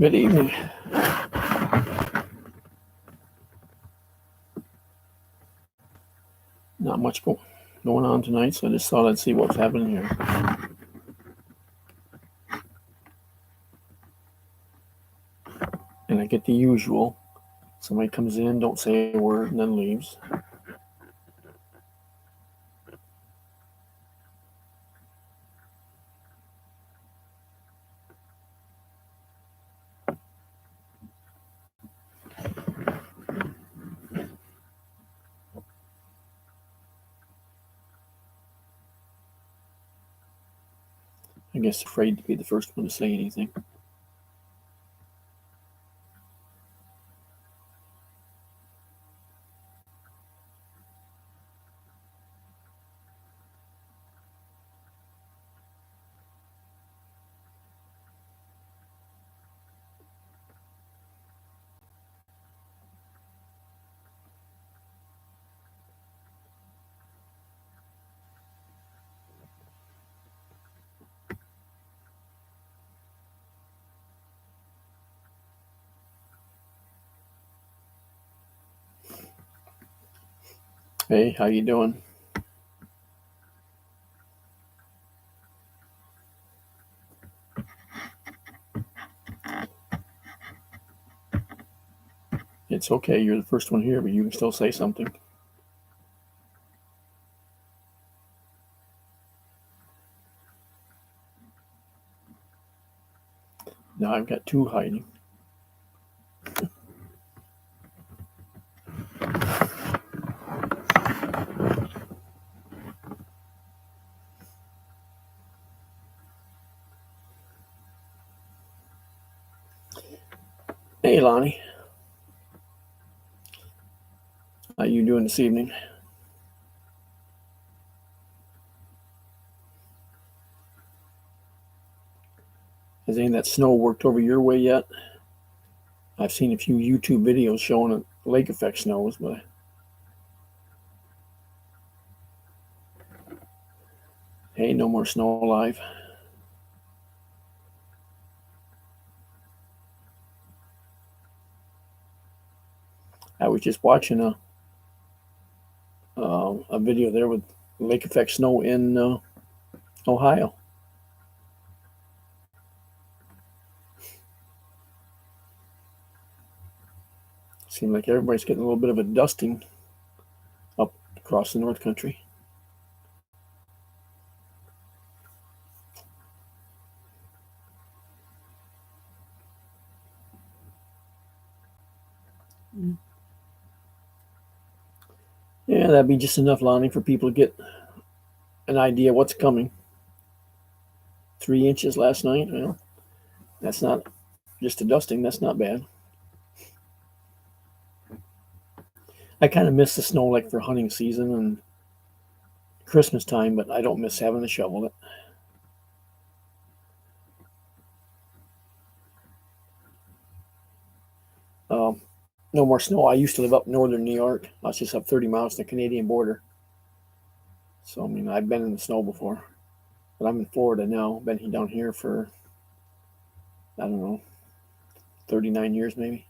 Good evening. Not much going on tonight, so I just thought I'd see what's happening here. And I get the usual. Somebody comes in, don't say a word, and then leaves. I guess afraid to be the first one to say anything. Hey, how you doing? It's okay, you're the first one here, but you can still say something. Now I've got two hiding. Hey, Lonnie. How you doing this evening? Has any of that snow worked over your way yet? I've seen a few YouTube videos showing lake effect snows, but hey, no more snow alive. I was just watching a video there with lake effect snow in Ohio. Seemed like everybody's getting a little bit of a dusting up across the North Country. Yeah, that'd be just enough, Lonnie, for people to get an idea what's coming. 3 inches last night. Well, that's not just a dusting. That's not bad. I kind of miss the snow like for hunting season and Christmas time, but I don't miss having to shovel it. No more snow. I used to live up northern New York. I was just up 30 miles to the Canadian border. So, I mean, I've been in the snow before. But I'm in Florida now. Been down here for, I don't know, 39 years maybe.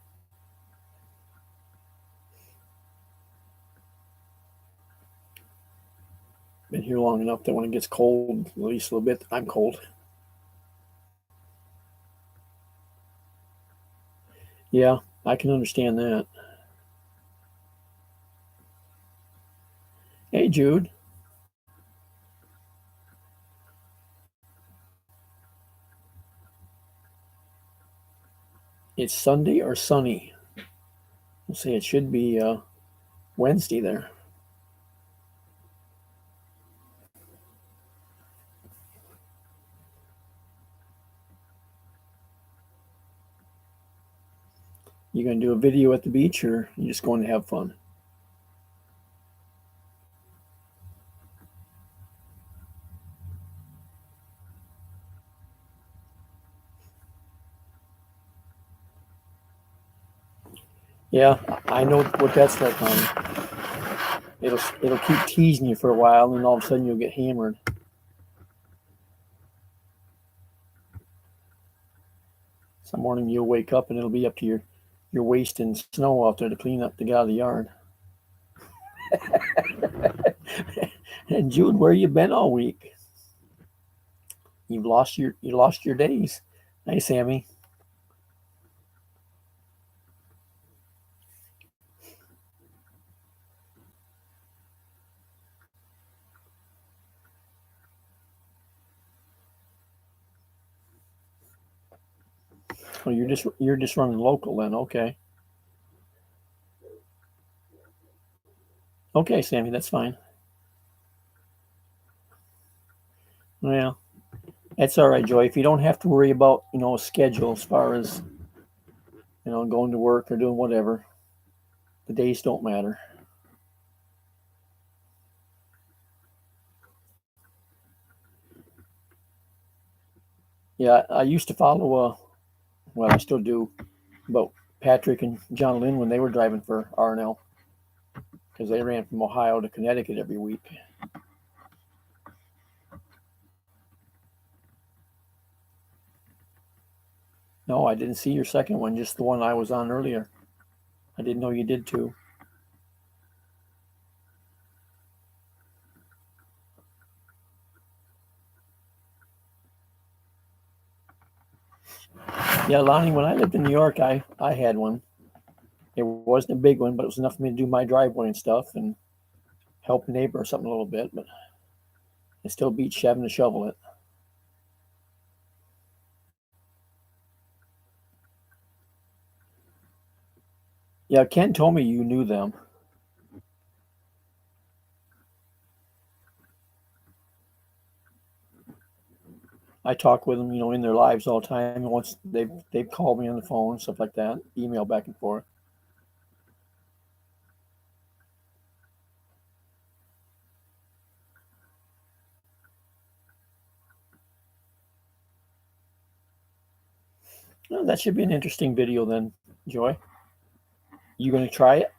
Been here long enough that when it gets cold, at least a little bit, I'm cold. Yeah, I can understand that. Hey, Jude. It's Sunday or sunny? We'll say it should be Wednesday there. You gonna do a video at the beach, or you just going to have fun? Yeah, I know what that's like, honey. It'll keep teasing you for a while, and then all of a sudden you'll get hammered. Some morning you'll wake up and it'll be up to your waist in snow out there to clean up to get out of the yard. And Jude, where you been all week? You lost your days. Hey, Sammy. Oh, you're just running local then. Okay. Okay, Sammy, that's fine. Well, that's all right, Joy. If you don't have to worry about a schedule as far as going to work or doing whatever, the days don't matter. Yeah, I used to follow. Well, I still do, about Patrick and John Lynn when they were driving for RNL because they ran from Ohio to Connecticut every week. No, I didn't see your second one, just the one I was on earlier. I didn't know you did too. Yeah, Lonnie, when I lived in New York, I had one. It wasn't a big one, but it was enough for me to do my driveway and stuff and help a neighbor or something a little bit. But it still beats having to shovel it. Yeah, Ken told me you knew them. I talk with them, in their lives all the time. And once they've called me on the phone, stuff like that, email back and forth. Well, that should be an interesting video then, Joy. You going to try it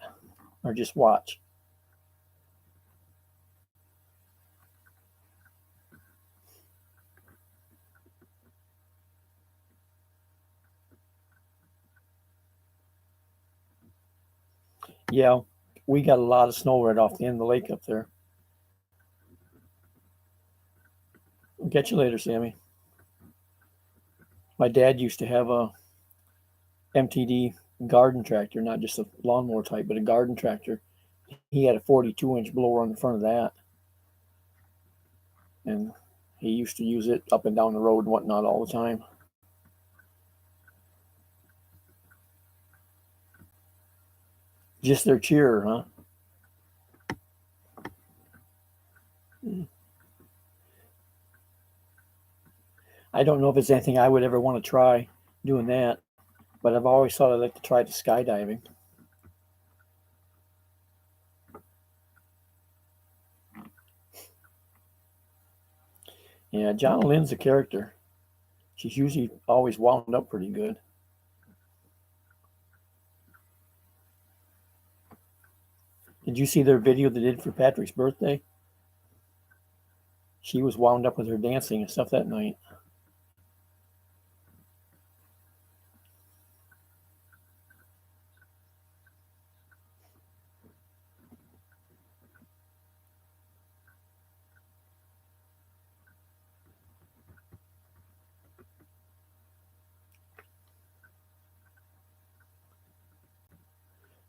or just watch? Yeah, we got a lot of snow right off the end of the lake up there. I'll catch you later, Sammy. My dad used to have a MTD garden tractor, not just a lawnmower type, but a garden tractor. He had a 42-inch blower on the front of that, and he used to use it up and down the road and whatnot all the time. Just their cheerer, huh? I don't know if it's anything I would ever want to try doing that, but I've always thought I'd like to try the skydiving. Yeah, John Lynn's a character. She's usually always wound up pretty good. Did you see their video they did for Patrick's birthday? She was wound up with her dancing and stuff that night.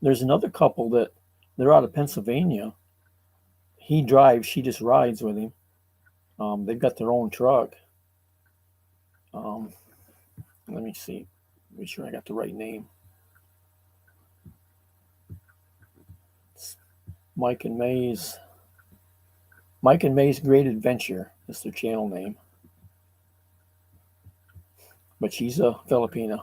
There's another couple that they're out of Pennsylvania. He drives, she just rides with him. They've got their own truck. Um, let me see. Make sure I got the right name. It's Mike and May's Great Adventure. That's their channel name. But she's a Filipina.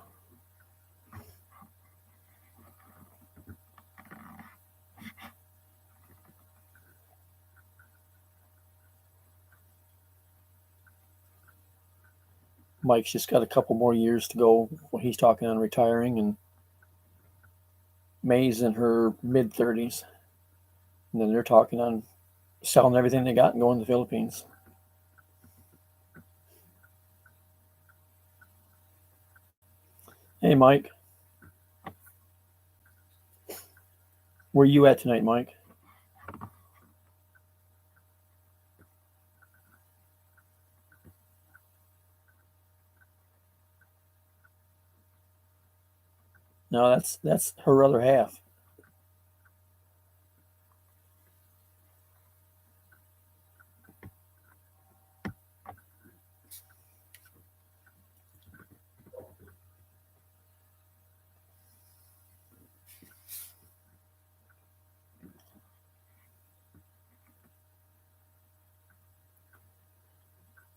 Mike's just got a couple more years to go when he's talking on retiring, and May's in her mid 30s. And then they're talking on selling everything they got and going to the Philippines. Hey, Mike. Where you at tonight, Mike? No, that's her other half.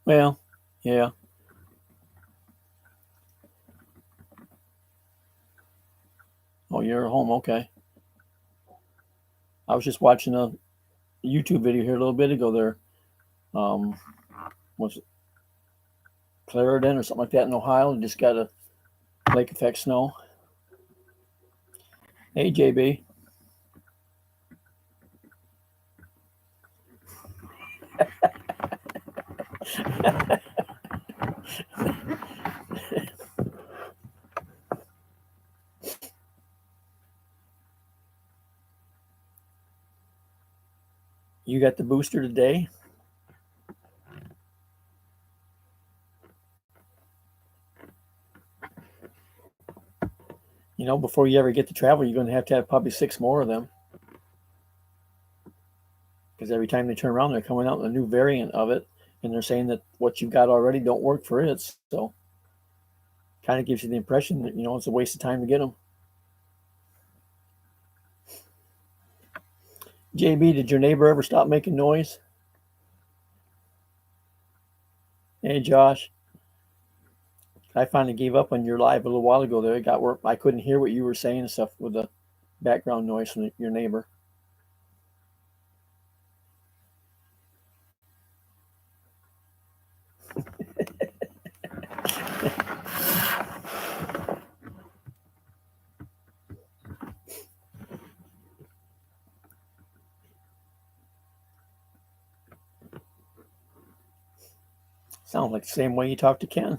Well, yeah. Oh, you're home. Okay. I was just watching a YouTube video here a little bit ago. There, um, was it Clarendon or something like that in Ohio, and just got a lake effect snow. Hey, JB. You got the booster today? You know, before you ever get to travel, you're going to have probably 6 more of them. Because every time they turn around, they're coming out with a new variant of it, and they're saying that what you've got already don't work for it. So, kind of gives you the impression that it's a waste of time to get them. JB, did your neighbor ever stop making noise? Hey, Josh. I finally gave up on your live a little while ago. There, it got where I couldn't hear what you were saying and stuff with the background noise from your neighbor. Sounds like the same way you talk to Ken.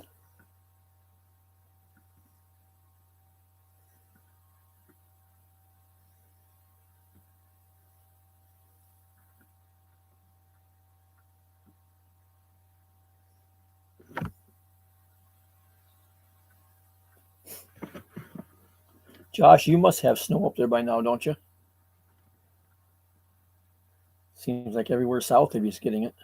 Josh, you must have snow up there by now, don't you? Seems like everywhere south of you is getting it.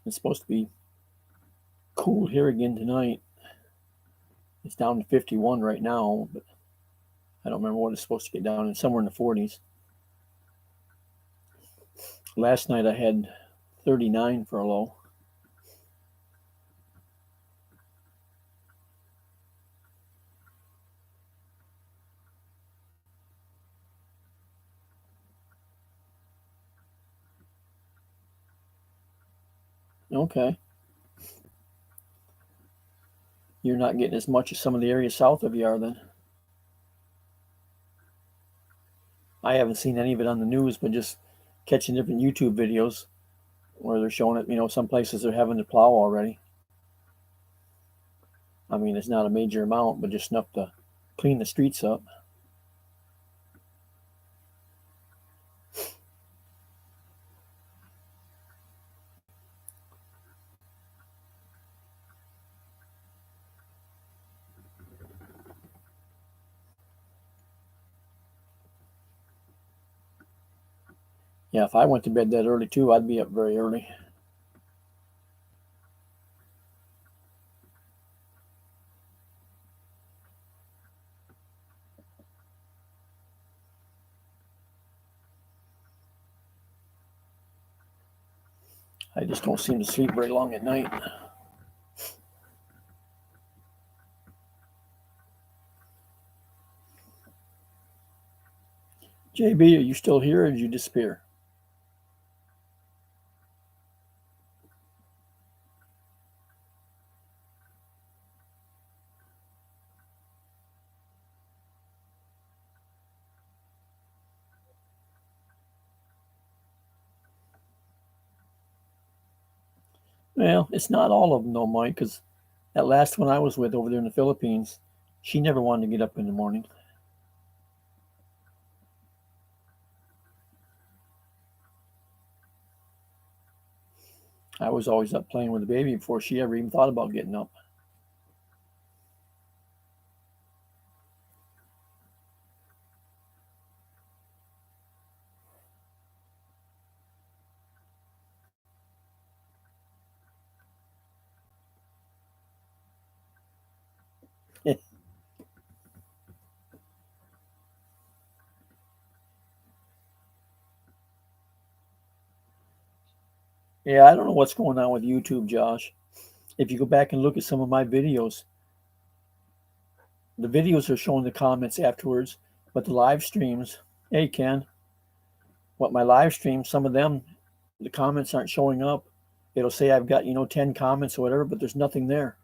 It's supposed to be cool here again tonight. It's down to 51 right now, but I don't remember what it's supposed to get down in, somewhere in the 40s. Last night I had 39 for a low. Okay. You're not getting as much as some of the areas south of you are then. I haven't seen any of it on the news, but just catching different YouTube videos where they're showing it. Some places they're having to plow already. I mean, it's not a major amount, but just enough to clean the streets up. Yeah, if I went to bed that early too, I'd be up very early. I just don't seem to sleep very long at night. JB, are you still here or did you disappear? Well, it's not all of them though, Mike, because that last one I was with over there in the Philippines, she never wanted to get up in the morning. I was always up playing with the baby before she ever even thought about getting up. Yeah, I don't know what's going on with YouTube, Josh. If you go back and look at some of my videos, the videos are showing the comments afterwards, but the live streams, hey Ken, what my live streams, some of them, the comments aren't showing up. It'll say I've got, 10 comments or whatever, but there's nothing there.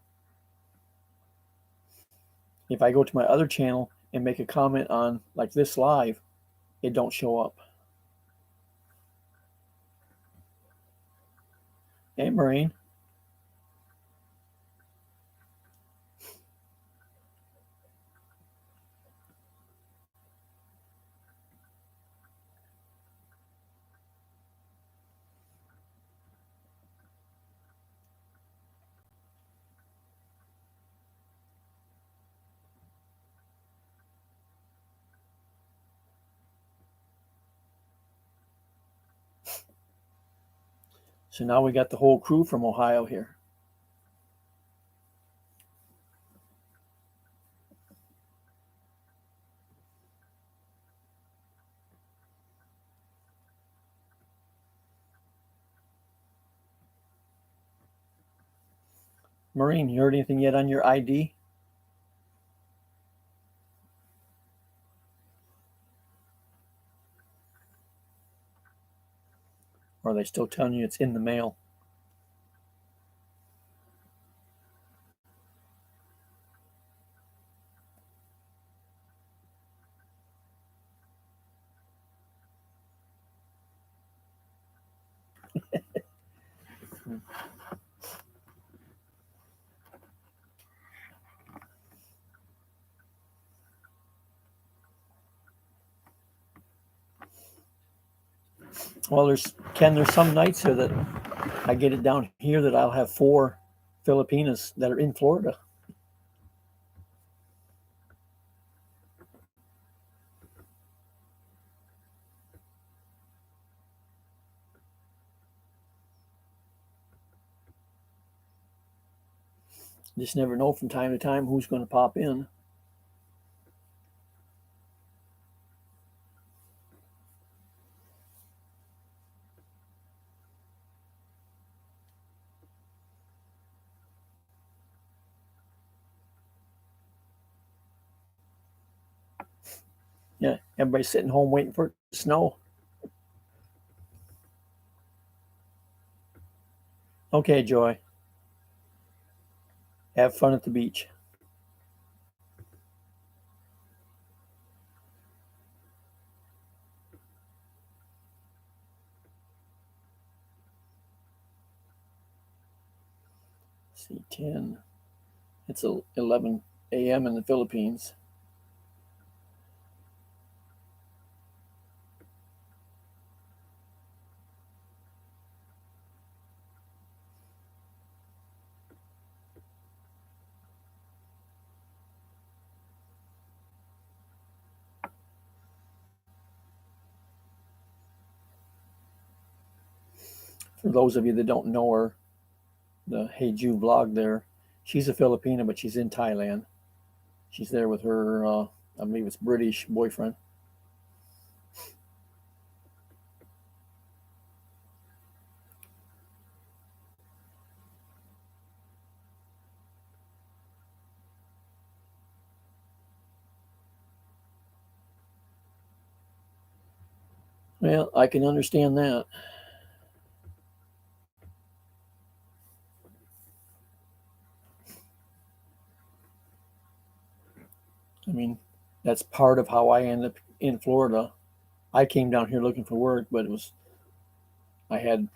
If I go to my other channel and make a comment on like this live, it don't show up. Hey, Marine. So now we got the whole crew from Ohio here. Marine, you heard anything yet on your ID? Or are they still telling you it's in the mail? Well, there's some nights here that I get it down here that I'll have 4 Filipinas that are in Florida. Just never know from time to time who's going to pop in. Yeah, everybody's sitting home waiting for it to snow. Okay, Joy. Have fun at the beach. See, 10. It's 11 a.m. in the Philippines. For those of you that don't know her, the Hey Ju vlog there, she's a Filipina, but she's in Thailand. She's there with her, I believe it's British boyfriend. Well, I can understand that. I mean, that's part of how I ended up in Florida. I came down here looking for work, but I had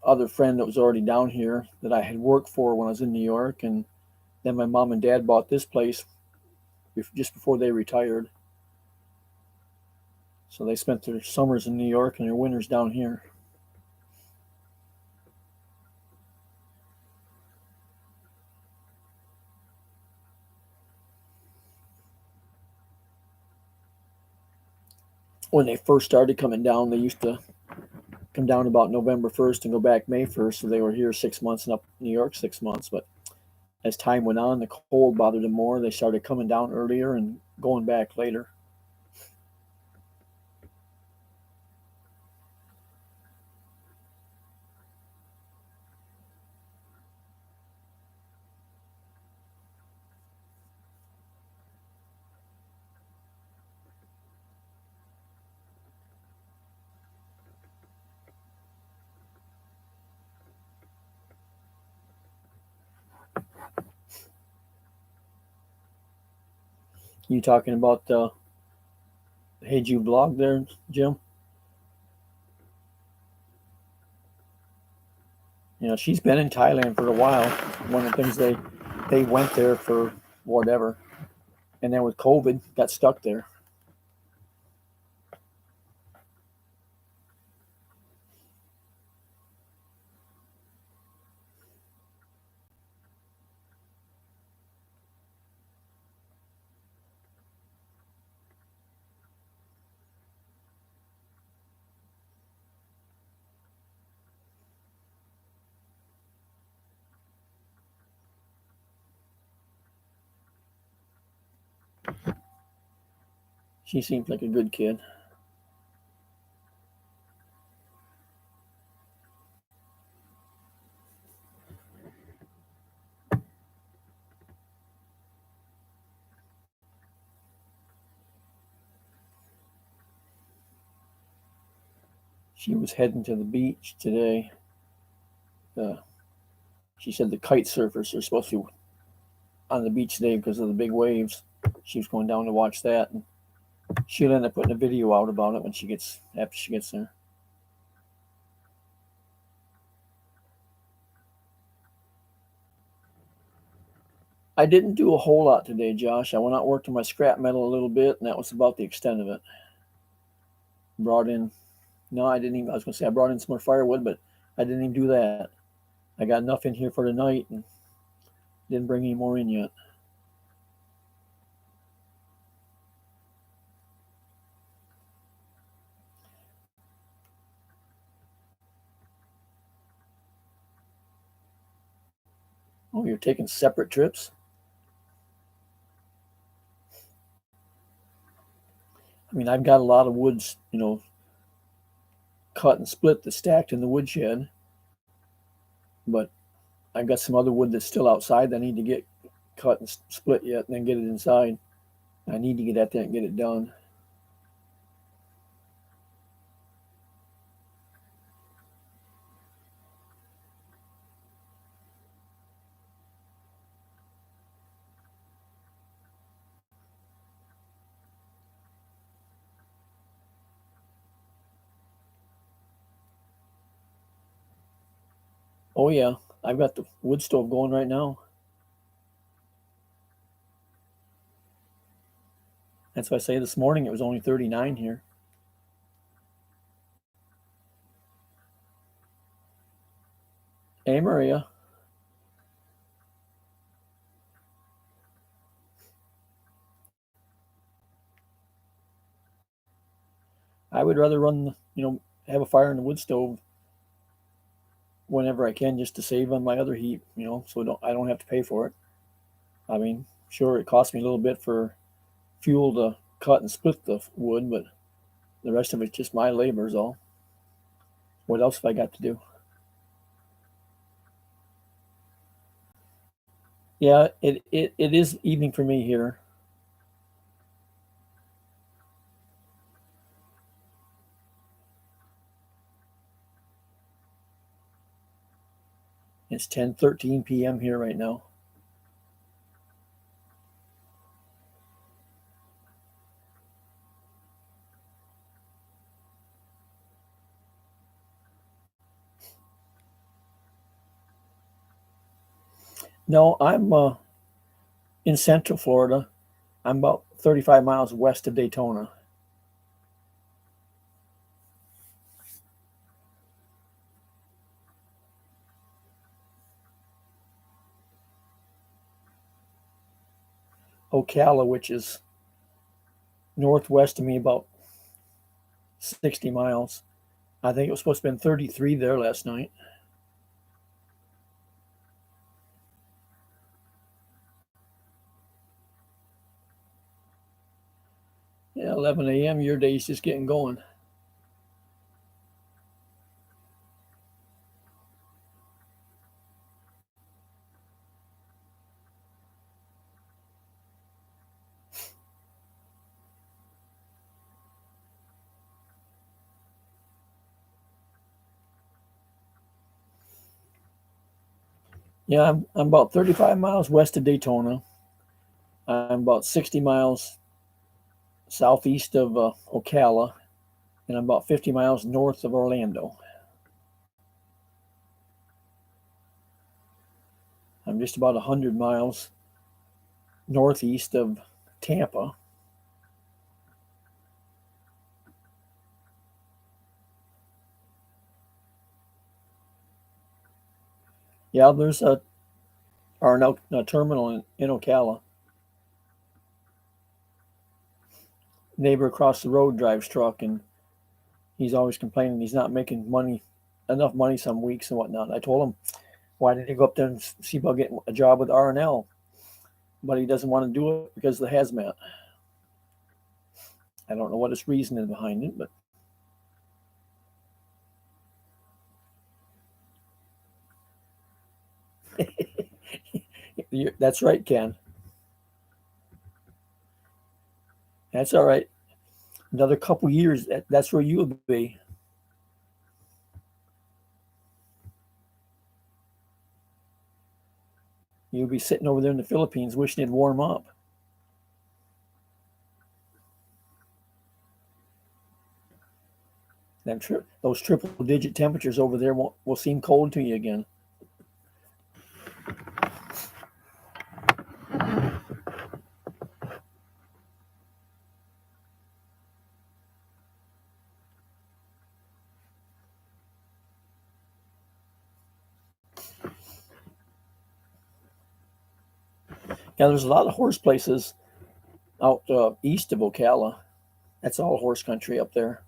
other friend that was already down here that I had worked for when I was in New York, and then my mom and dad bought this place just before they retired. So they spent their summers in New York and their winters down here. When they first started coming down, they used to come down about November 1st and go back May 1st. So they were here 6 months and up New York 6 months. But as time went on, the cold bothered them more. They started coming down earlier and going back later. You talking about the Hey Jude blog there, Jim? You know, she's been in Thailand for a while. One of the things they went there for whatever, and then with COVID, got stuck there. She seems like a good kid. She was heading to the beach today. Uh, she said the kite surfers are supposed to be on the beach today because of the big waves. She was going down to watch that, and she'll end up putting a video out about it when she gets after she gets there. I didn't do a whole lot today, Josh. I went out and worked on my scrap metal a little bit, and that was about the extent of it. Brought in, no, I didn't even. I was going to say I brought in some more firewood, but I didn't even do that. I got enough in here for tonight, and didn't bring any more in yet. Oh, you're taking separate trips? I mean, I've got a lot of woods, cut and split that's stacked in the woodshed, but I've got some other wood that's still outside that I need to get cut and split yet, and then get it inside. I need to get at that and get it done. Oh yeah, I've got the wood stove going right now. That's why I say this morning it was only 39 here. Hey Maria, I would rather have a fire in the wood stove whenever I can just to save on my other heat, so I don't have to pay for it. I mean, sure it costs me a little bit for fuel to cut and split the wood, but the rest of it's just my labor is all. What else have I got to do? Yeah, it is evening for me here. It's 10:13 p.m. here right now. No, I'm in Central Florida. I'm about 35 miles west of Daytona. Ocala, which is northwest of me, about 60 miles. I think it was supposed to be 33 there last night. Yeah, 11 a.m. Your day's just getting going. Yeah, I'm about 35 miles west of Daytona. I'm about 60 miles southeast of Ocala, and I'm about 50 miles north of Orlando. I'm just about 100 miles northeast of Tampa. Yeah, there's a RNL terminal in Ocala. Neighbor across the road drives truck, and he's always complaining he's not making enough money some weeks and whatnot. I told him, why didn't you go up there and see about getting a job with RNL? But he doesn't want to do it because of the hazmat. I don't know what his reasoning behind it, but that's right, Ken. That's all right. Another couple years, that's where you'll be. You'll be sitting over there in the Philippines wishing it'd warm up. Those triple digit temperatures over there will seem cold to you again. Yeah, there's a lot of horse places out east of Ocala. That's all horse country up there.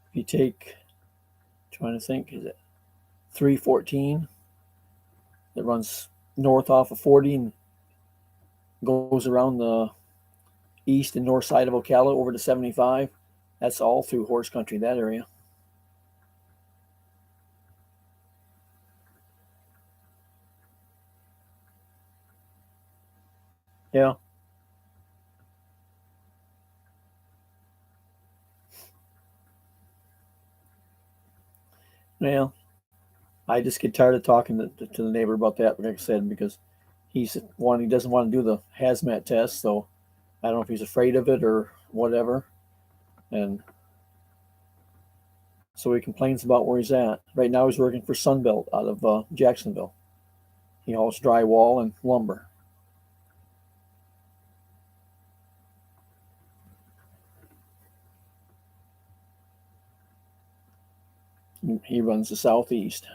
If you take, trying to think, is it 314 that runs north off of 40 and goes around the east and north side of Ocala over to 75? That's all through horse country, that area. Yeah. Well, I just get tired of talking to the neighbor about that, like I said, because he doesn't want to do the hazmat test, so I don't know if he's afraid of it or whatever. And so he complains about where he's at. Right now he's working for Sunbelt out of Jacksonville. He hauls drywall and lumber. He runs the Southeast.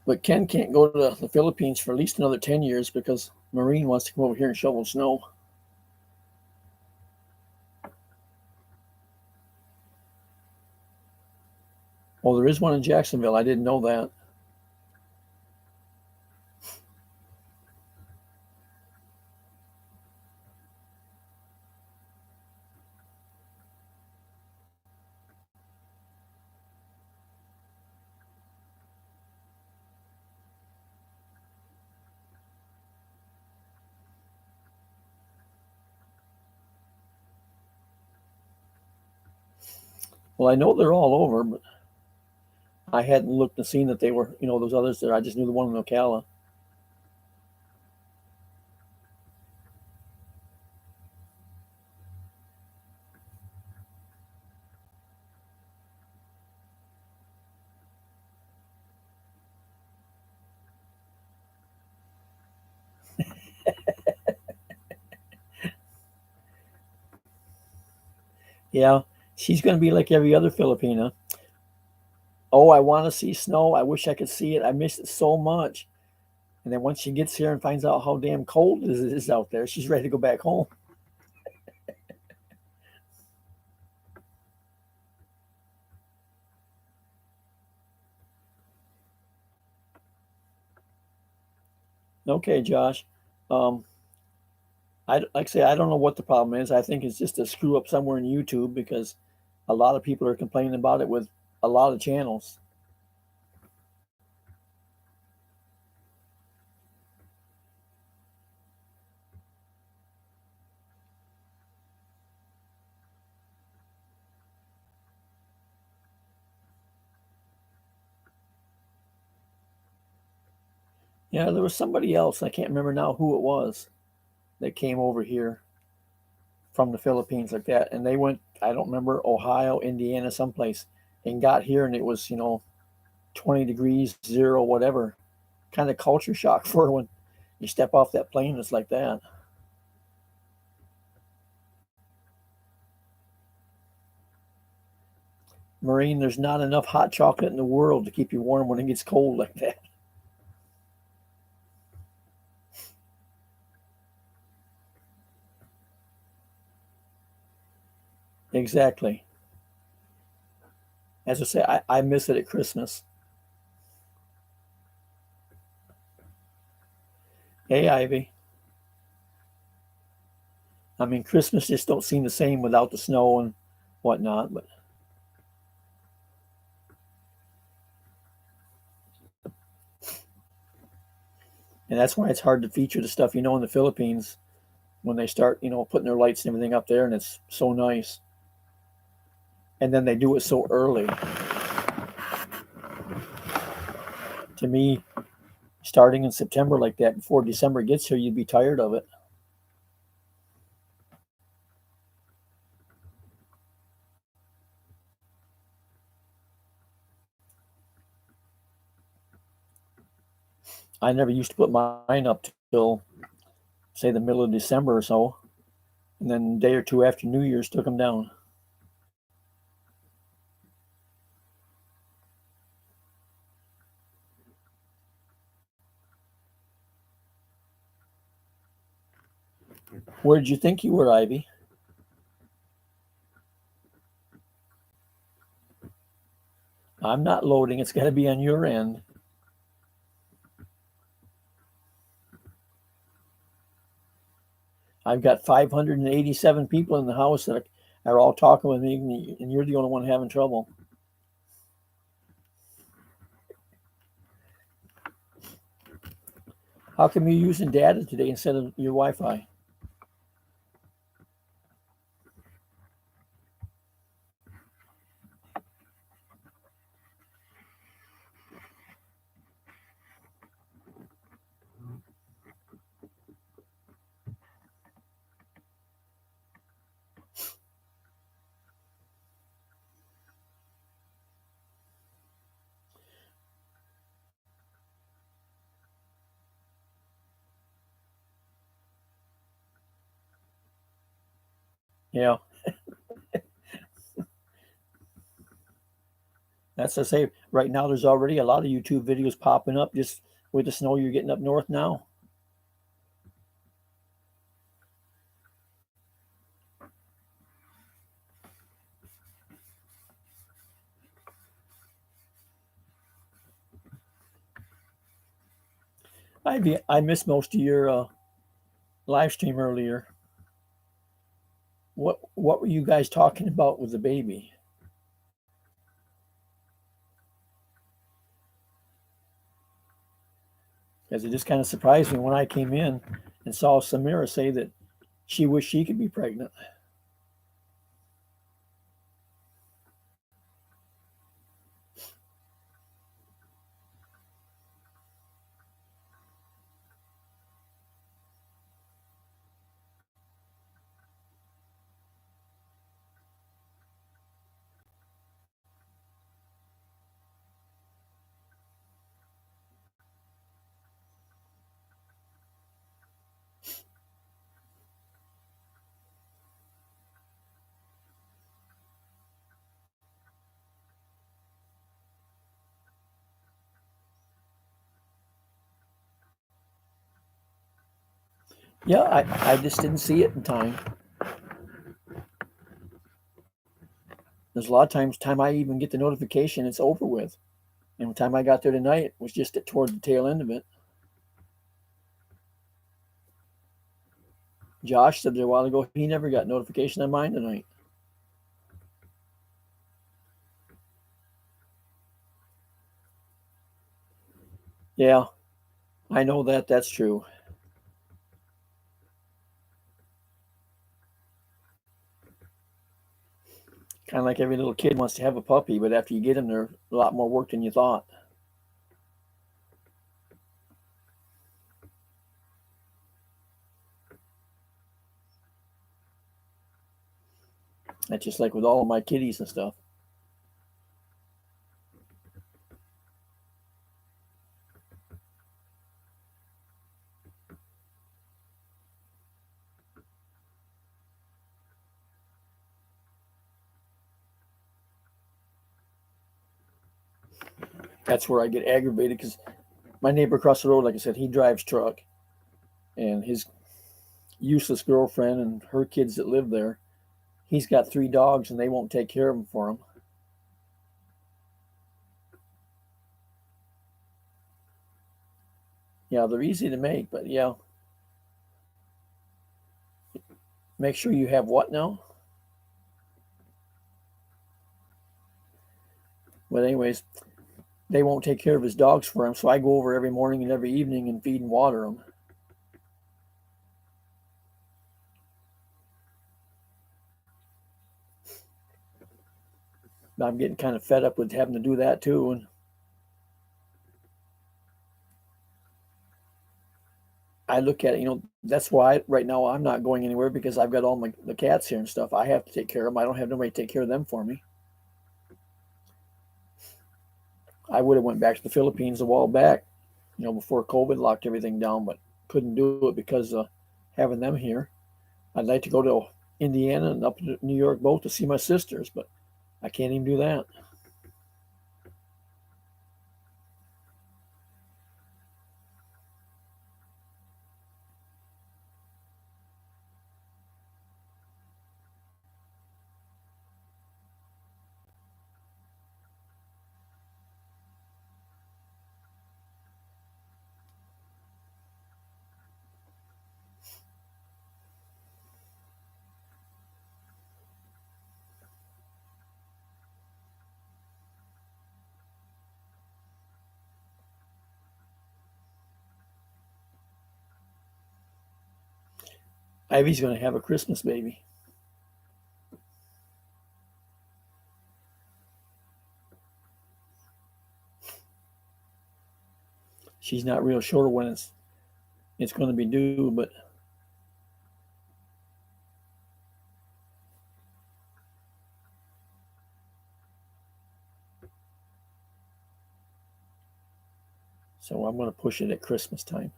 But Ken can't go to the Philippines for at least another 10 years because Maureen wants to come over here and shovel snow. Oh, there is one in Jacksonville. I didn't know that. Well, I know they're all over, but I hadn't looked and seen that they were, those others there. I just knew the one in Ocala. Yeah, she's going to be like every other Filipina. Oh, I want to see snow. I wish I could see it. I miss it so much. And then once she gets here and finds out how damn cold it is out there, she's ready to go back home. Okay, Josh. Um, like I say, I don't know what the problem is. I think it's just a screw up somewhere in YouTube because a lot of people are complaining about it with a lot of channels. Yeah, there was somebody else. I can't remember now who it was that came over here from the Philippines like that, and they went. I don't remember Ohio, Indiana, someplace, and got here, and it was 20 degrees, zero, whatever. Kind of culture shock for when you step off that plane. It's like that. Marine, there's not enough hot chocolate in the world to keep you warm when it gets cold like that. Exactly. As I say, I miss it at Christmas. Hey, Ivy. I mean, Christmas just don't seem the same without the snow and whatnot. But and that's why it's hard to feature the stuff in the Philippines when they start putting their lights and everything up there, and it's so nice. And then they do it so early. To me, starting in September like that before December gets here, you'd be tired of it. I never used to put mine up till say the middle of December or so, and then a day or two after New Year's took them down. Where did you think you were, Ivy? I'm not loading. It's got to be on your end. I've got 587 people in the house that are all talking with me, and you're the only one having trouble. How come you're using data today instead of your Wi-Fi? Yeah, that's to say. Right now, there's already a lot of YouTube videos popping up just with the snow you're getting up north now. I missed most of your live stream earlier. What were you guys talking about with the baby? Because it just kind of surprised me when I came in and saw Samira say that she wished she could be pregnant. Yeah, I just didn't see it in time. There's a lot of times, time I even get the notification, it's over with. And the time I got there tonight it was just toward the tail end of it. Josh said there a while ago he never got notification on mine tonight. Yeah, I know that. That's true. Kind of like every little kid wants to have a puppy, but after you get them, they're a lot more work than you thought. That's just like with all of my kitties and stuff. That's where I get aggravated because my neighbor across the road, like I said, he drives truck, and his useless girlfriend and her kids that live there, he's got 3 dogs, and they won't take care of them for him. Yeah, they're easy to make, but yeah, make sure you have what now. But anyways, they won't take care of his dogs for him, so I go over every morning and every evening and feed and water them. I'm getting kind of fed up with having to do that too, and I look at it, that's why right now I'm not going anywhere because I've got all the cats here and stuff. I have to take care of them. I don't have nobody to take care of them for me. I would have went back to the Philippines a while back, before COVID locked everything down, but couldn't do it because of having them here. I'd like to go to Indiana and up to New York both to see my sisters, but I can't even do that. Ivy's going to have a Christmas baby. She's not real sure when it's going to be due, but so I'm going to push it at Christmas time.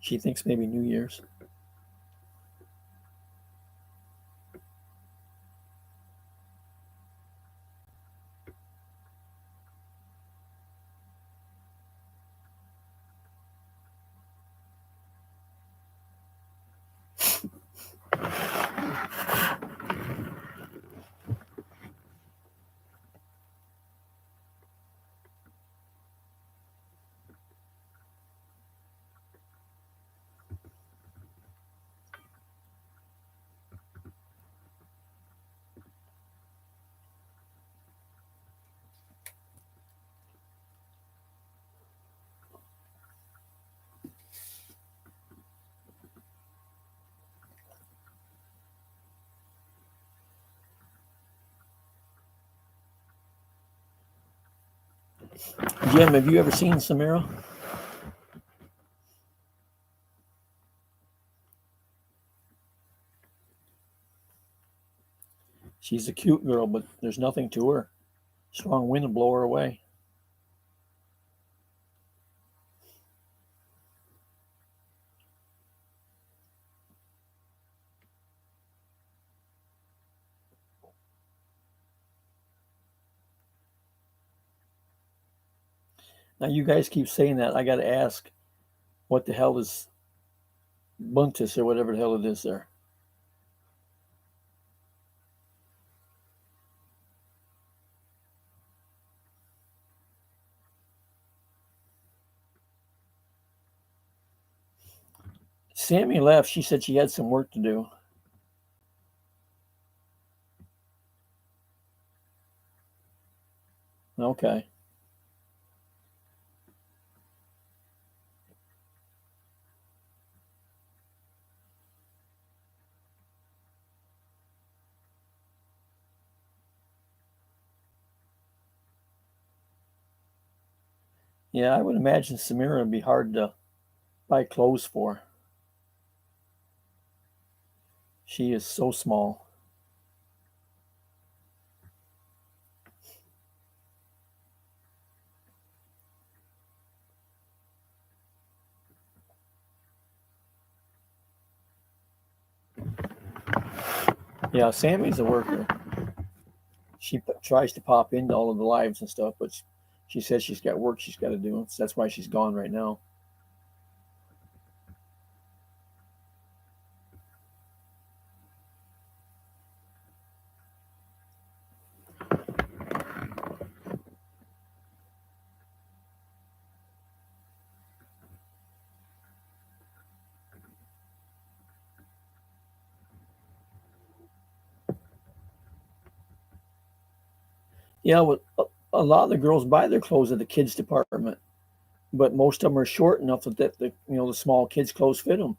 She thinks maybe New Year's. Jim, have you ever seen Samira? She's a cute girl, but there's nothing to her. Strong wind will blow her away. Now you guys keep saying that. I got to ask, what the hell is buntus or whatever the hell it is there? Sammy left. She said she had some work to do. Okay. Yeah, I would imagine Samira would be hard to buy clothes for. She is so small. Yeah, Sammy's a worker. She tries to pop into all of the lives and stuff, but she says she's got work she's got to do. So that's why she's gone right now. Yeah, well, a lot of the girls buy their clothes at the kids department, but most of them are short enough that the small kids clothes fit them.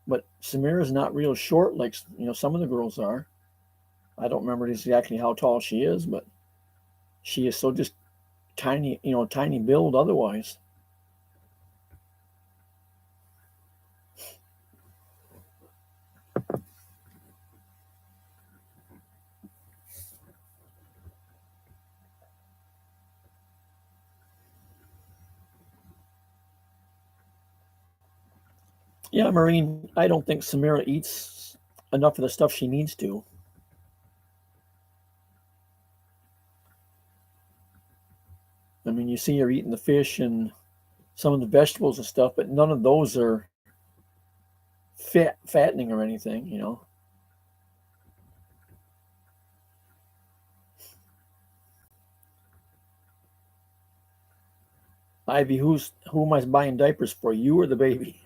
But Samira's not real short like some of the girls are. I don't remember exactly how tall she is, but she is so just tiny, tiny build otherwise. Yeah, Maureen, I don't think Samira eats enough of the stuff she needs to. I mean, you see her eating the fish and some of the vegetables and stuff, but none of those are fattening or anything. Ivy, who am I buying diapers for? You or the baby?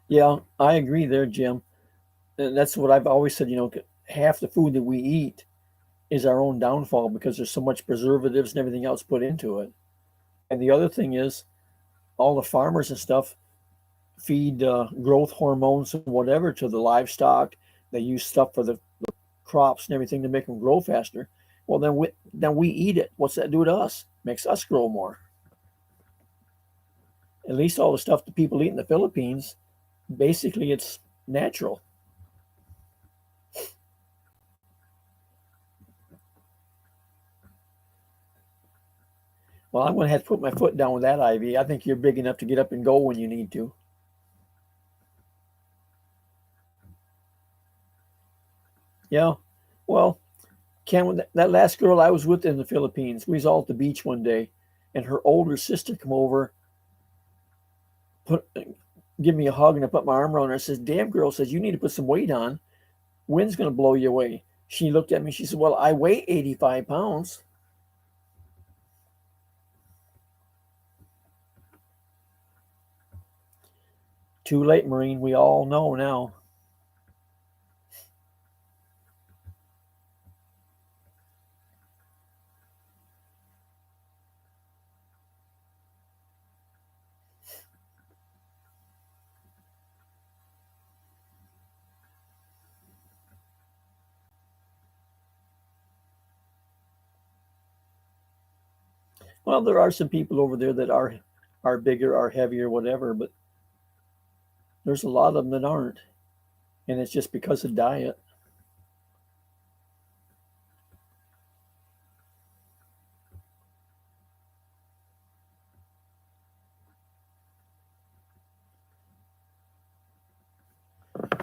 Yeah, I agree there, Jim. And that's what I've always said. Half the food that we eat is our own downfall because there's so much preservatives and everything else put into it. And the other thing is, all the farmers and stuff feed growth hormones and whatever to the livestock. They use stuff for the crops and everything to make them grow faster. Well, then we eat it. What's that do to us? Makes us grow more. At least all the stuff that people eat in the Philippines, basically it's natural. Well, I'm going to have to put my foot down with that, Ivy. I think you're big enough to get up and go when you need to. Yeah. Well, Ken, that last girl I was with in the Philippines, we was all at the beach one day, and her older sister come over, put give me a hug, and I put my arm around her. I says, "Damn, girl," says, "you need to put some weight on. Wind's going to blow you away." She looked at me. She said, "Well, I weigh 85 pounds." Too late, Marine. We all know now. Well, there are some people over there that are bigger, are heavier, whatever, but there's a lot of them that aren't, and it's just because of diet.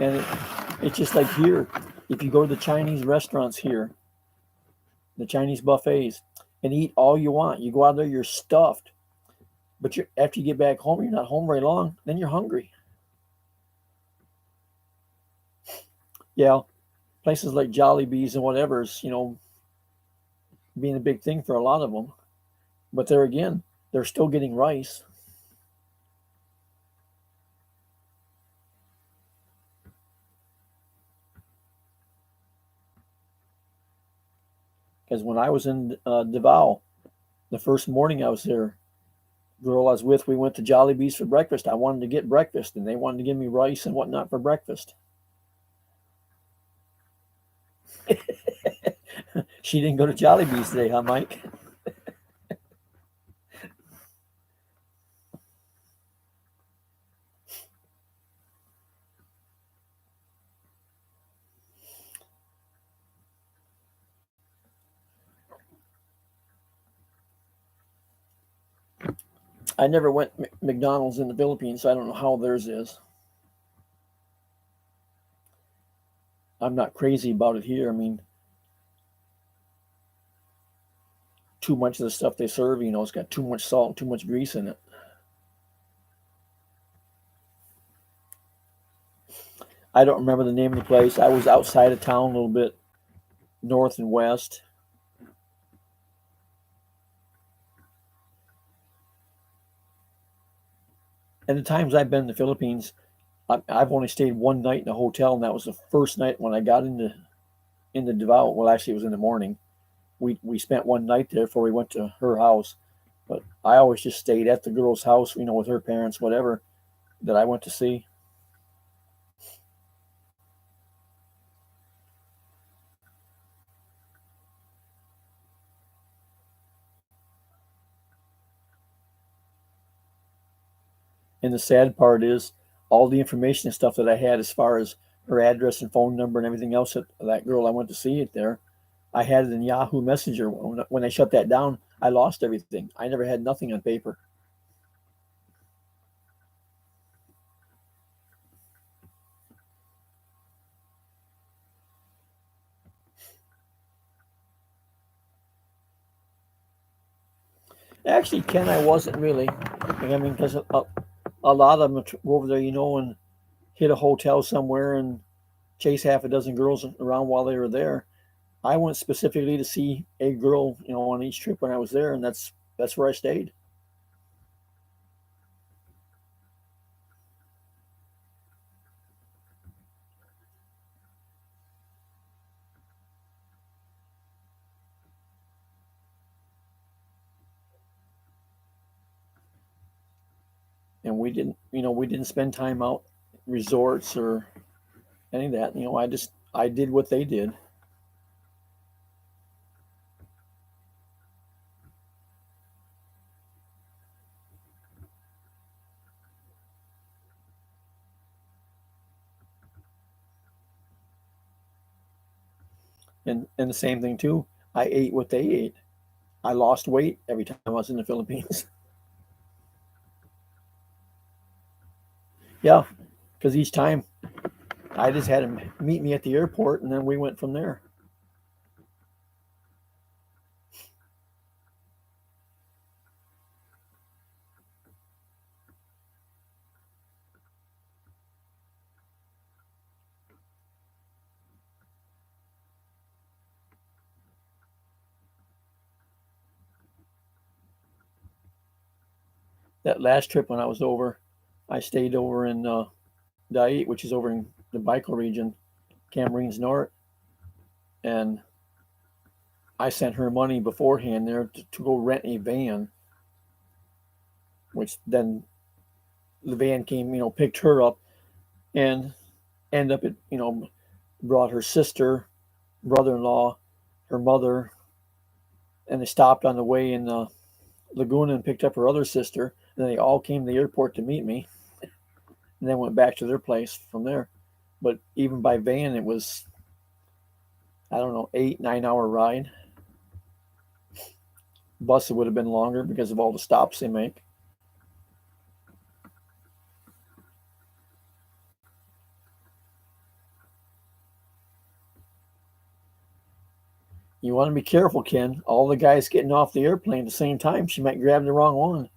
And it's just like here, if you go to the Chinese restaurants here, the Chinese buffets, and eat all you want, you go out there, you're stuffed, but after you get back home, you're not home very long. Then you're hungry. Yeah, places like Jollibees and whatever's being a big thing for a lot of them. But there again, they're still getting rice. Because when I was in Davao, the first morning I was there, the girl I was with, we went to Jollibees for breakfast. I wanted to get breakfast, and they wanted to give me rice and whatnot for breakfast. She didn't go to Jollibees today, huh, Mike? I never went McDonald's in the Philippines, so I don't know how theirs is. I'm not crazy about it here. I mean, too much of the stuff they serve, it's got too much salt and too much grease in it. I don't remember the name of the place. I was outside of town a little bit, north and west. And the times I've been in the Philippines, I've only stayed one night in a hotel, and that was the first night when I got into Davao. Well, actually, it was in the morning. We spent one night there before we went to her house. But I always just stayed at the girl's house, with her parents, whatever that I went to see. And the sad part is all the information and stuff that I had as far as her address and phone number and everything else that girl I went to see it there, I had it in Yahoo Messenger. When I shut that down, I lost everything. I never had nothing on paper. Actually, Ken, I wasn't really. I mean, because a lot of them go over there, and hit a hotel somewhere and chase half a dozen girls around while they were there. I went specifically to see a girl, on each trip when I was there, and that's where I stayed. And we didn't spend time out resorts or any of that. I did what they did. And the same thing too. I ate what they ate. I lost weight every time I was in the Philippines. Yeah, because each time I just had him meet me at the airport, and then we went from there. That last trip when I was over, I stayed over in Dait, which is over in the Bicol region, Camarines North, and I sent her money beforehand there to go rent a van, which then the van came, picked her up and ended up, brought her sister, brother-in-law, her mother, and they stopped on the way in Laguna and picked up her other sister, and they all came to the airport to meet me, and then went back to their place from there. But even by van, it was, I don't know, 8, 9 hour ride. Bus it would have been longer because of all the stops they make. You want to be careful, Ken. All the guys getting off the airplane at the same time, she might grab the wrong one.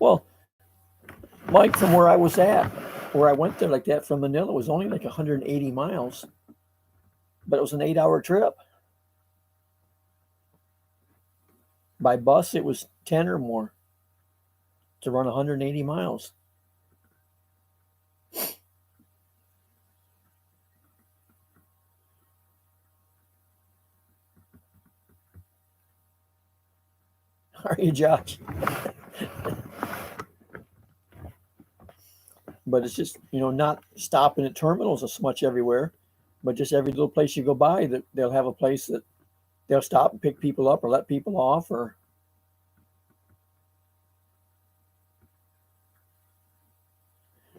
Well, Mike, from where I went there like that from Manila, was only like 180 miles, but it was an 8 hour trip. By bus, it was 10 or more to run 180 miles. Are you, Josh? But it's just, not stopping at terminals as much everywhere, but just every little place you go by, that they'll have a place that they'll stop and pick people up or let people off. Or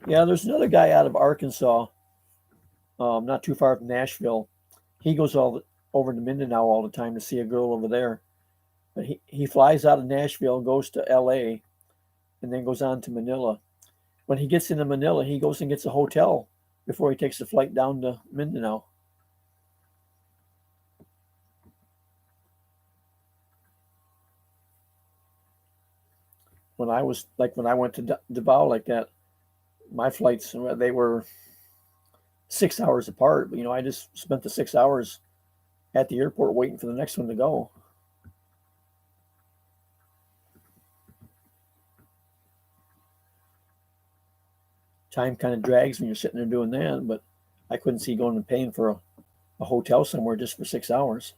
yeah, there's another guy out of Arkansas, not too far from Nashville. He goes over to Mindanao all the time to see a girl over there. But he flies out of Nashville, goes to LA, and then goes on to Manila. When he gets into Manila, he goes and gets a hotel before he takes the flight down to Mindanao. When I went to Davao like that, my flights, they were 6 hours apart. But I just spent the 6 hours at the airport waiting for the next one to go. Time kind of drags when you're sitting there doing that, but I couldn't see going and paying for a hotel somewhere just for 6 hours.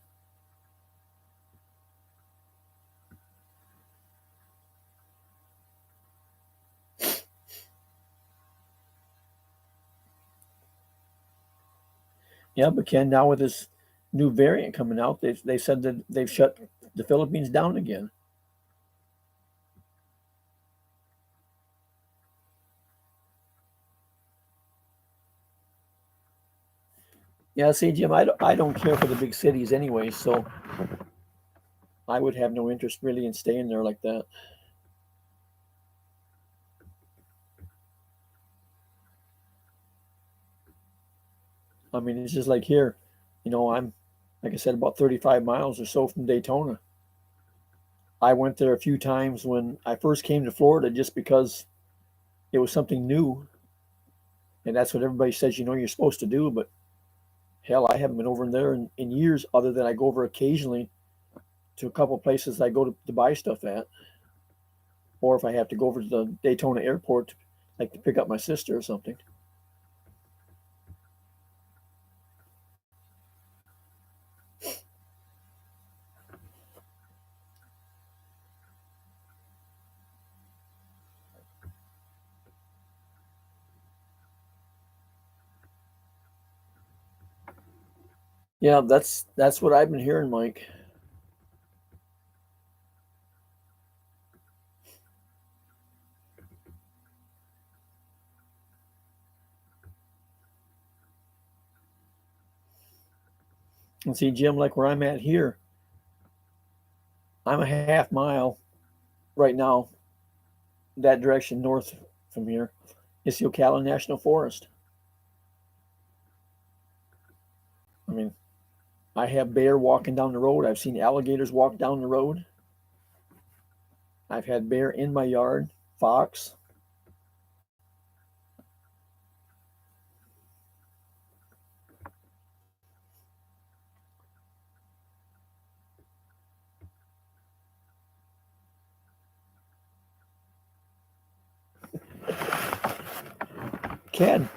Yeah, but Ken, now with this new variant coming out, they said that they've shut the Philippines down again. Yeah, see, Jim, I don't care for the big cities anyway, so I would have no interest really in staying there like that. I mean, it's just like here, I'm, like I said, about 35 miles or so from Daytona. I went there a few times when I first came to Florida just because it was something new. And that's what everybody says, you're supposed to do. But hell, I haven't been over there in years, other than I go over occasionally to a couple of places I go to buy stuff at. Or if I have to go over to the Daytona airport, like to pick up my sister or something. Yeah, that's what I've been hearing, Mike. And see, Jim, like where I'm at here, I'm a half mile right now that direction north from here. It's the Ocala National Forest. I mean, I have bear walking down the road. I've seen alligators walk down the road. I've had bear in my yard, fox. Ken,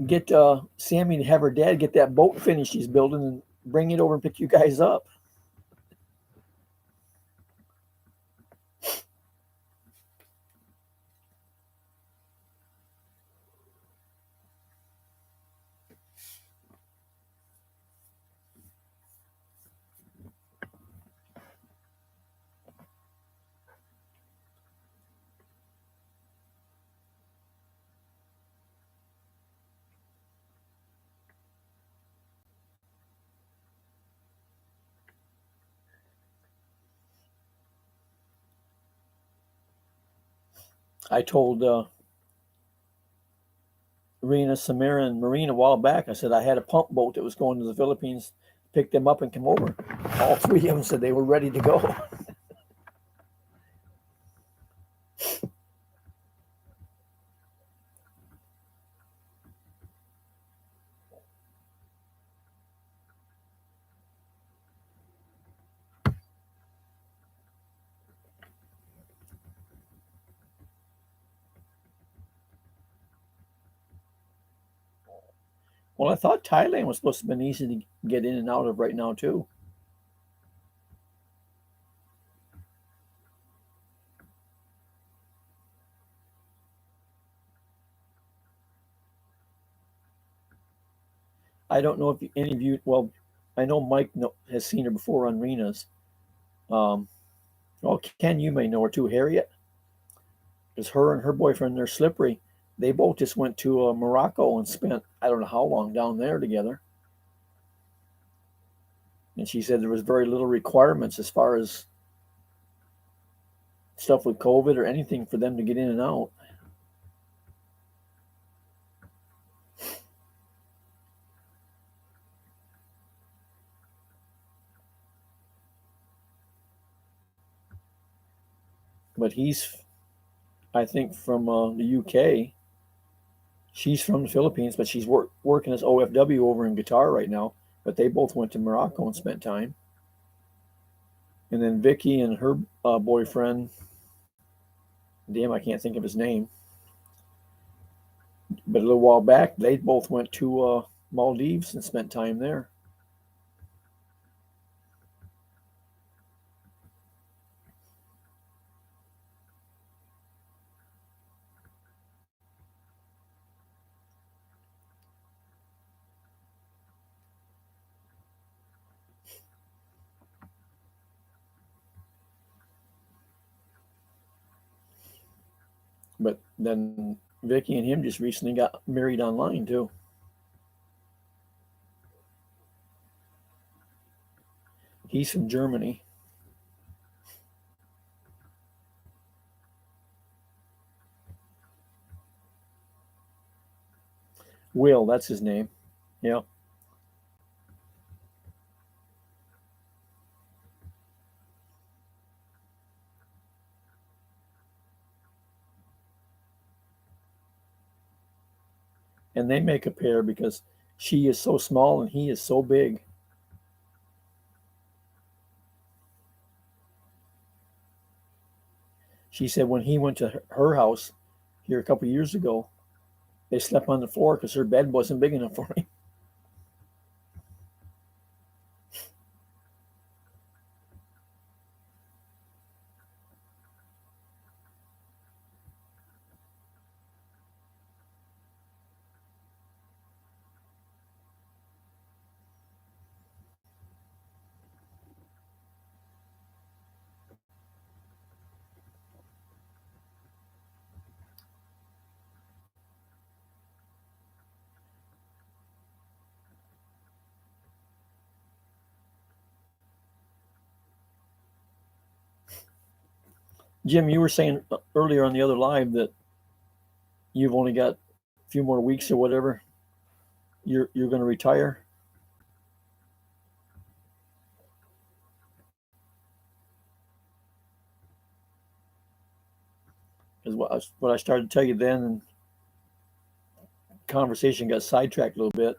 get Sammy and have her dad get that boat finished he's building and bring it over and pick you guys up. I told Rena, Samira, and Marina a while back. I said I had a pump boat that was going to the Philippines, pick them up and come over. All three of them said they were ready to go. Well, I thought Thailand was supposed to have been easy to get in and out of right now too. I don't know if any of you. Well, I know Mike has seen her before on Rena's. Um, well, Ken, you may know her too. Harriet, because her and her boyfriend, they're Slippery. They both just went to Morocco and spent I don't know how long down there together. And she said there was very little requirements as far as stuff with COVID or anything for them to get in and out. But he's, I think, from the UK. She's from the Philippines, but she's working as OFW over in Qatar right now. But they both went to Morocco and spent time. And then Vicky and her boyfriend, damn, I can't think of his name. But a little while back, they both went to Maldives and spent time there. But then Vicky and him just recently got married online too. He's from Germany. Will, that's his name. Yeah. And they make a pair because she is so small and he is so big. She said when he went to her house here a couple of years ago, they slept on the floor because her bed wasn't big enough for him. Jim, you were saying earlier on the other live that you've only got a few more weeks or whatever. You're going to retire. is what I started to tell you then. And conversation got sidetracked a little bit.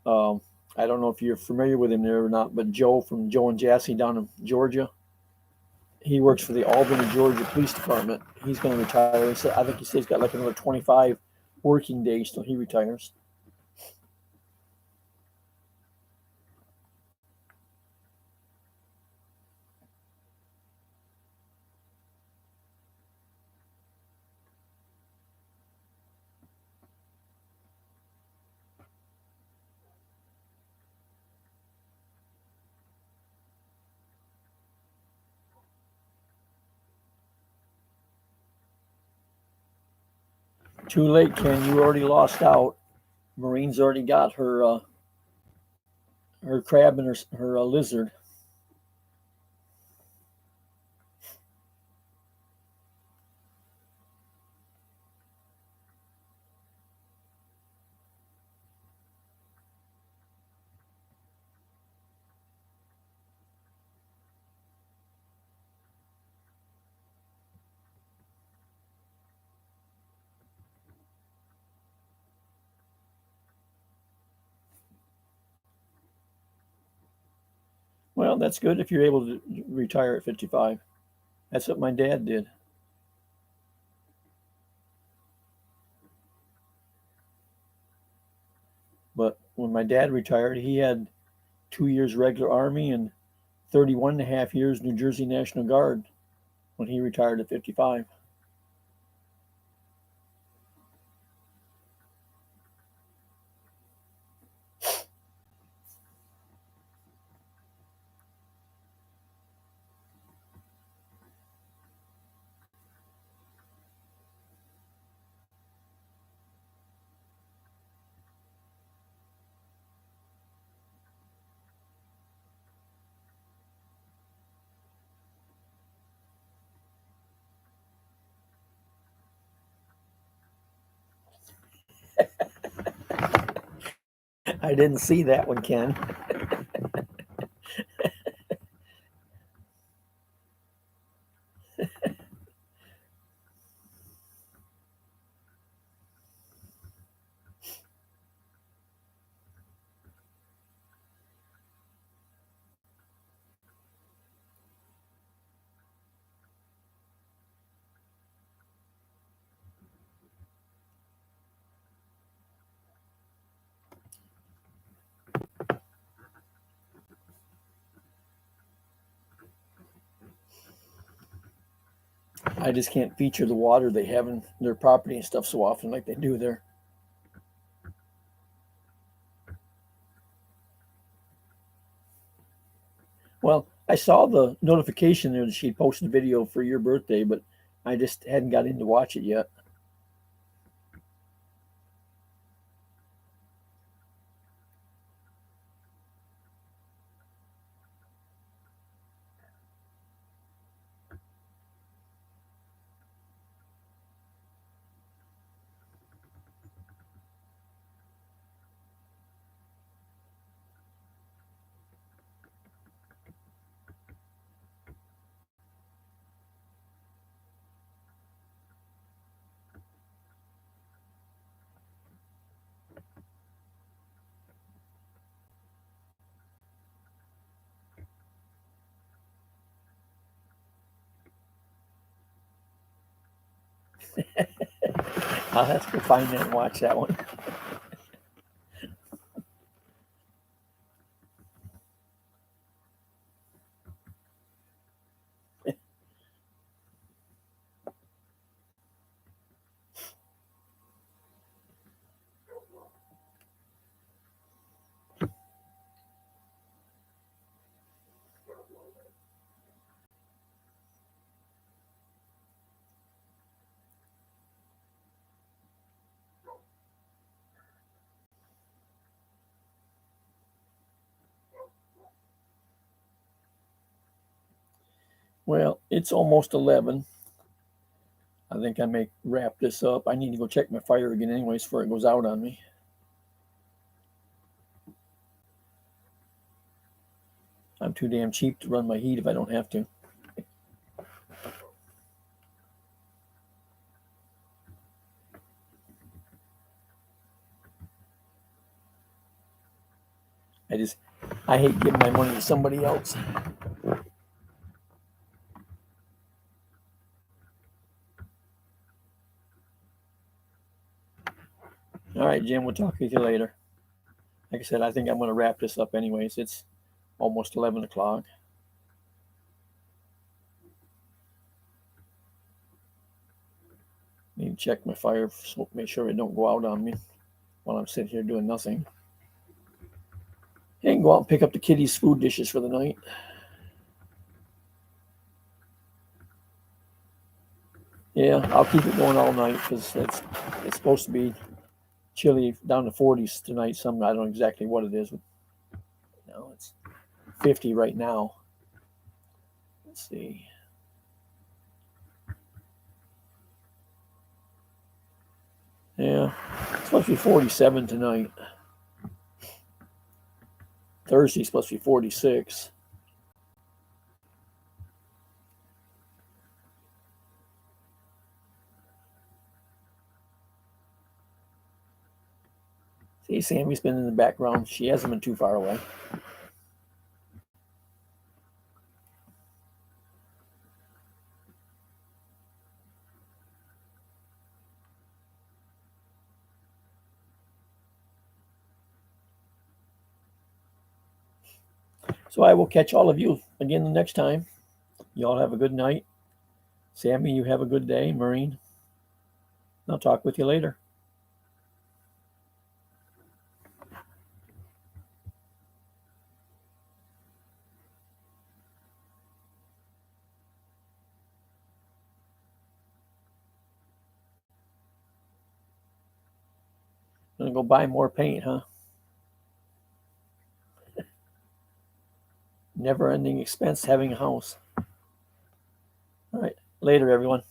Um, I don't know if you're familiar with him there or not, but Joe from Joe and Jassy down in Georgia, he works for the Albany, Georgia Police Department. He's going to retire. He said, I think he said he's got like another 25 working days till he retires. Too late, Ken. You already lost out. Marine's already got her crab and her lizard. Well, that's good if you're able to retire at 55. That's what my dad did. But when my dad retired, he had 2 years regular Army and 31 and a half years New Jersey National Guard when he retired at 55. I didn't see that one, Ken. I just can't feature the water they have in their property and stuff so often like they do there. Well, I saw the notification there that she posted a video for your birthday, but I just hadn't got in to watch it yet. I'll have to go find that and watch that one. Well, it's almost 11. I think I may wrap this up. I need to go check my fire again, anyways, before it goes out on me. I'm too damn cheap to run my heat if I don't have to. I hate giving my money to somebody else. All right, Jim, we'll talk with you later. Like I said, I think I'm going to wrap this up anyways. It's almost 11 o'clock. Need to check my fire, so make sure it don't go out on me while I'm sitting here doing nothing. And go out and pick up the kitties' food dishes for the night. Yeah, I'll keep it going all night because it's supposed to be chilly down to 40s tonight. I don't know exactly what it is. No, it's 50 right now. Let's see. Yeah, it's supposed to be 47 tonight. Thursday's supposed to be 46. See, Sammy's been in the background. She hasn't been too far away. So I will catch all of you again the next time. You all have a good night. Sammy, you have a good day. Maureen, I'll talk with you later. Gonna go buy more paint, huh? Never ending expense having a house. All right. Later, everyone.